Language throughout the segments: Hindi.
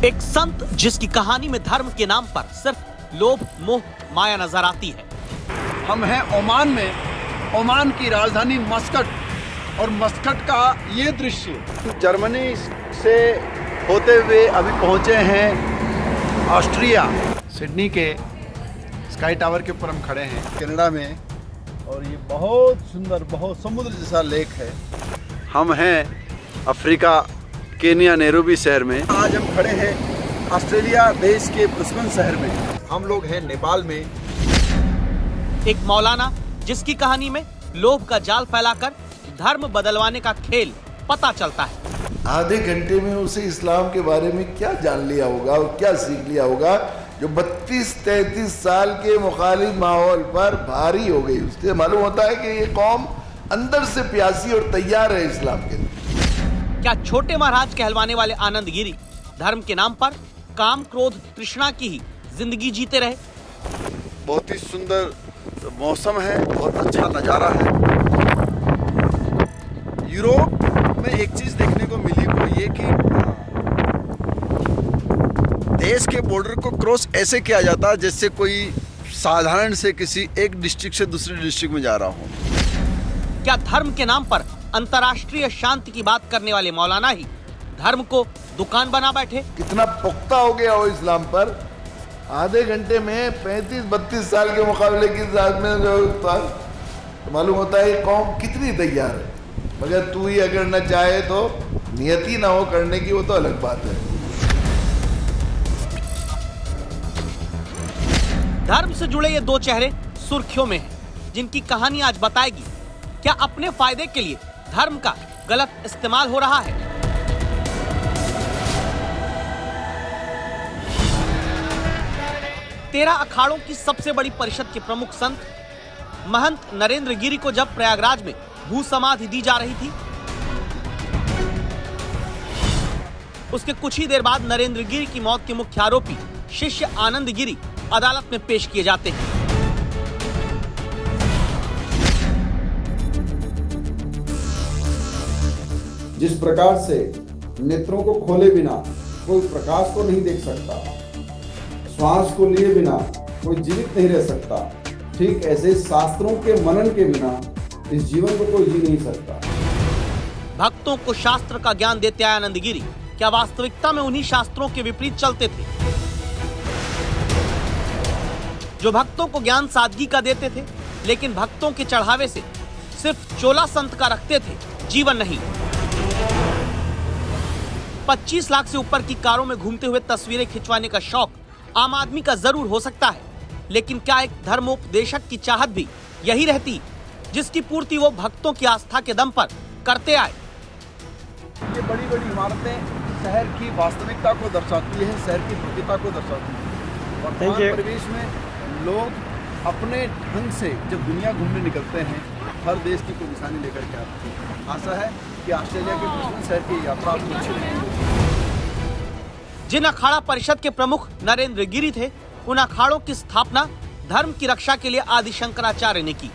एक संत जिसकी कहानी में धर्म के नाम पर सिर्फ लोभ मोह माया नजर आती है। हम हैं ओमान में, ओमान की राजधानी मस्कट, और मस्कट का ये दृश्य जर्मनी से होते हुए अभी पहुंचे हैं ऑस्ट्रिया। सिडनी के स्काई टावर के ऊपर हम खड़े हैं कनाडा में, और ये बहुत सुंदर, बहुत समुद्र जैसा लेक है। हम हैं अफ्रीका केनिया नैरोबी शहर में। आज हम खड़े हैं ऑस्ट्रेलिया देश के ब्रिस्बेन शहर में। हम लोग हैं नेपाल में। एक मौलाना जिसकी कहानी में लोभ का जाल फैलाकर धर्म बदलवाने का खेल पता चलता है। आधे घंटे में उसे इस्लाम के बारे में क्या जान लिया होगा और क्या सीख लिया होगा जो 32-33 साल के मुखालिफ माहौल पर भारी हो गई। उससे मालूम होता है कि ये कौम अंदर से प्यासी और तैयार है इस्लाम के लिए। क्या छोटे महाराज कहलवाने वाले आनंद गिरी धर्म के नाम पर काम क्रोध तृष्णा की ही जिंदगी जीते रहे? बहुत ही सुंदर मौसम है, बहुत अच्छा नज़ारा है। यूरोप में एक चीज़ देखने को मिली, वो ये कि देश के बॉर्डर को क्रॉस ऐसे किया जाता है जैसे कोई साधारण से किसी एक डिस्ट्रिक्ट से दूसरे डिस्ट्रिक्ट में जा रहा हो। क्या धर्म के नाम पर अंतर्राष्ट्रीय शांति की बात करने वाले मौलाना ही धर्म को दुकान बना बैठे? कितना पुख्ता हो गया हो इस्लाम पर। आधे घंटे में 35-32 साल के मुकाबले की साथ में जो तो मालूम होता है ये कौम कितनी तैयार है। मगर तू ही अगर न चाहे तो नियति ना हो करने की, वो तो अलग बात है। धर्म से जुड़े ये दो चेहरे सुर्खियों में हैं, जिनकी कहानी आज बताएगी क्या अपने फायदे के लिए धर्म का गलत इस्तेमाल हो रहा है। तेरह अखाड़ों की सबसे बड़ी परिषद के प्रमुख संत महंत नरेंद्र गिरी को जब प्रयागराज में भू समाधि दी जा रही थी, उसके कुछ ही देर बाद नरेंद्र गिरी की मौत के मुख्य आरोपी शिष्य आनंद गिरी अदालत में पेश किए जाते हैं। जिस प्रकार से नेत्रों को खोले बिना कोई प्रकाश को नहीं देख सकता, श्वास को लिए बिना कोई जीवित नहीं रह सकता, ठीक ऐसे शास्त्रों के मनन के बिना इस जीवन को कोई जी नहीं सकता। भक्तों को शास्त्र का ज्ञान देते आए आनंद गिरी क्या वास्तविकता में उन्हीं शास्त्रों के विपरीत चलते थे जो भक्तों को ज्ञान सादगी का देते थे, लेकिन भक्तों के चढ़ावे से सिर्फ चोला संत का रखते थे, जीवन नहीं। 25 लाख से ऊपर की कारों में घूमते हुए तस्वीरें खिंचवाने का शौक आम आदमी का जरूर हो सकता है, लेकिन क्या एक धर्मोपदेशक की चाहत भी यही रहती जिसकी पूर्ति वो भक्तों की आस्था के दम पर करते आए? ये बड़ी बड़ी इमारतें शहर की वास्तविकता को दर्शाती है, शहर की भव्यता को दर्शाती है। वर्तमान परिवेश में लोग अपने ढंग से जब दुनिया घूमने निकलते हैं, हर देश की कोई निशानी लेकर के आते हैं। आशा है कि ऑस्ट्रेलिया के ब्रिस्बेन शहर की यात्रा आपको अच्छी लगेगी। जिन अखाड़ा परिषद के प्रमुख नरेंद्र गिरी थे, उन अखाड़ों की स्थापना धर्म की रक्षा के लिए आदि शंकराचार्य ने की।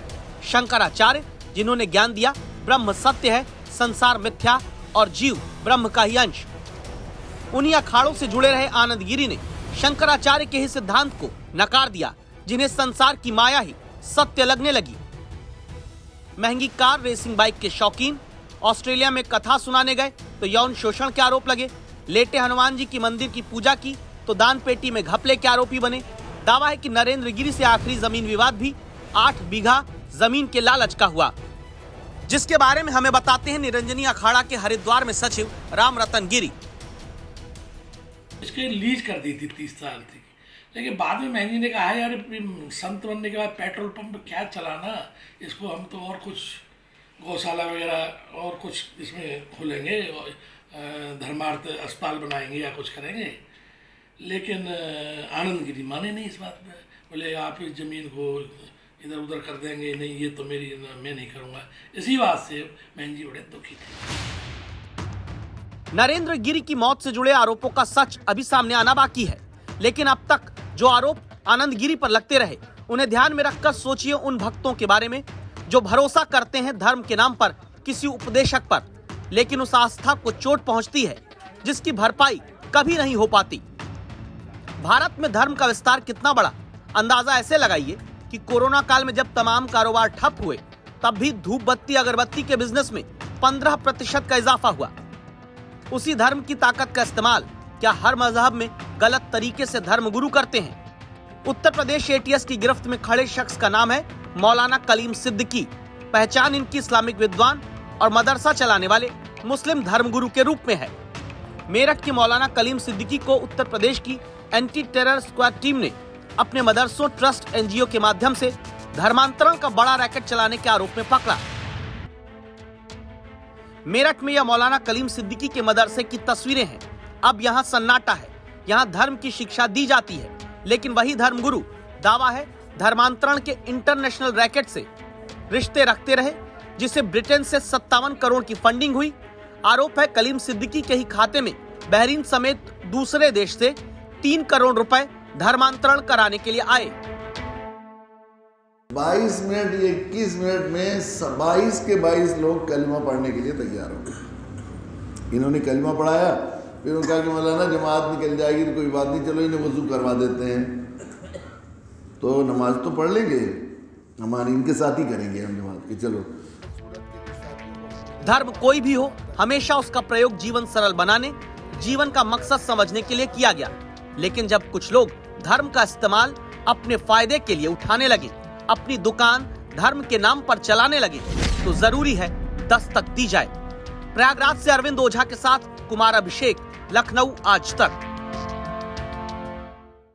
शंकराचार्य जिन्होंने ज्ञान दिया ब्रह्म सत्य है, संसार मिथ्या और जीव ब्रह्म का ही अंश। उन्हीं अखाड़ों से जुड़े रहे आनंद गिरी ने शंकराचार्य के ही सिद्धांत को नकार दिया, जिन्हें संसार की माया ही सत्य लगने लगी। महंगी कार रेसिंग बाइक के शौकीन ऑस्ट्रेलिया में कथा सुनाने गए तो यौन शोषण के आरोप लगे। लेटे हनुमान जी की मंदिर की पूजा की तो दान पेटी में घपले के आरोपी बने। दावा है कि नरेंद्र गिरी से आखिरी जमीन विवाद भी 8 बीघा जमीन के लालच का हुआ, जिसके बारे में हमें बताते हैं निरंजनी अखाड़ा के हरिद्वार में सचिव राम रतन गिरी। इसके लीज कर दी थी 30 साल तक, लेकिन बाद में महंगी ने कहा यार संत बनने के बाद पेट्रोल पंप क्या चलाना, इसको हम तो और कुछ गौशाला वगैरह और कुछ इसमें खोलेंगे, धर्मार्थ अस्पताल बनाएंगे या कुछ करेंगे। लेकिन आनंद गिरी माने नहीं इस बात में, बोले आप इस ज़मीन को इधर उधर कर देंगे, नहीं ये तो मेरी, मैं नहीं करूँगा। इसी बात से बहन जी बड़े दुखी थे। नरेंद्र गिरी की मौत से जुड़े आरोपों का सच अभी सामने आना बाकी है, लेकिन अब तक जो आरोप आनंद गिरी पर लगते रहे, उन्हें ध्यान में रखकर सोचिए उन भक्तों के बारे में जो भरोसा करते हैं धर्म के नाम पर किसी उपदेशक पर, लेकिन उस आस्था को चोट पहुंचती है जिसकी भरपाई कभी नहीं हो पाती। भारत में धर्म का विस्तार कितना बड़ा, अंदाजा ऐसे लगाइए कि कोरोना काल में जब तमाम कारोबार ठप हुए तब भी धूप बत्ती अगरबत्ती के बिजनेस में 15% का इजाफा हुआ। उसी धर्म की ताकत का इस्तेमाल क्या हर मजहब में गलत तरीके से धर्मगुरु करते हैं? उत्तर प्रदेश एटीएस की गिरफ्त में खड़े शख्स का नाम है मौलाना कलीम सिद्दीकी। पहचान इनकी इस्लामिक विद्वान और मदरसा चलाने वाले मुस्लिम धर्मगुरु के रूप में है। मेरठ के मौलाना कलीम सिद्दीकी को उत्तर प्रदेश की एंटी टेरर स्क्वाड टीम ने अपने मदरसों, ट्रस्ट, एनजीओ के माध्यम से धर्मांतरण का बड़ा रैकेट चलाने के आरोप में पकड़ा। मेरठ में यह मौलाना कलीम सिद्दीकी के मदरसे की तस्वीरें हैं। अब यहाँ सन्नाटा है। यहाँ धर्म की शिक्षा दी जाती है, लेकिन वही धर्मगुरु दावा है धर्मांतरण के इंटरनेशनल रैकेट से रिश्ते रखते रहे, जिसे ब्रिटेन से 57 करोड़ की फंडिंग हुई। आरोप है कलीम सिद्दीकी के ही खाते में बहरीन समेत दूसरे देश से 3 करोड़ रुपए धर्मांतरण कराने के लिए आए। 22 मिनट या 21 मिनट में 22 के 22 लोग कलमा पढ़ने के लिए तैयार हो गए। इन्होंने कलमा पढ़ाया, फिर उन्होंने कहा कि मौलाना जमात निकल जाएगी तो कोई बात नहीं, चलो इन्हें वजू करवा देते हैं, तो नमाज तो पढ़ लेंगे, हमारी इनके साथ ही करेंगे हम जमात की। चलो, धर्म कोई भी हो, हमेशा उसका प्रयोग जीवन सरल बनाने, जीवन का मकसद समझने के लिए किया गया। लेकिन जब कुछ लोग धर्म का इस्तेमाल अपने फायदे के लिए उठाने लगे, अपनी दुकान धर्म के नाम पर चलाने लगे, तो जरूरी है दस्तक दी जाए। प्रयागराज से अरविंद ओझा के साथ कुमार अभिषेक, लखनऊ आज तक।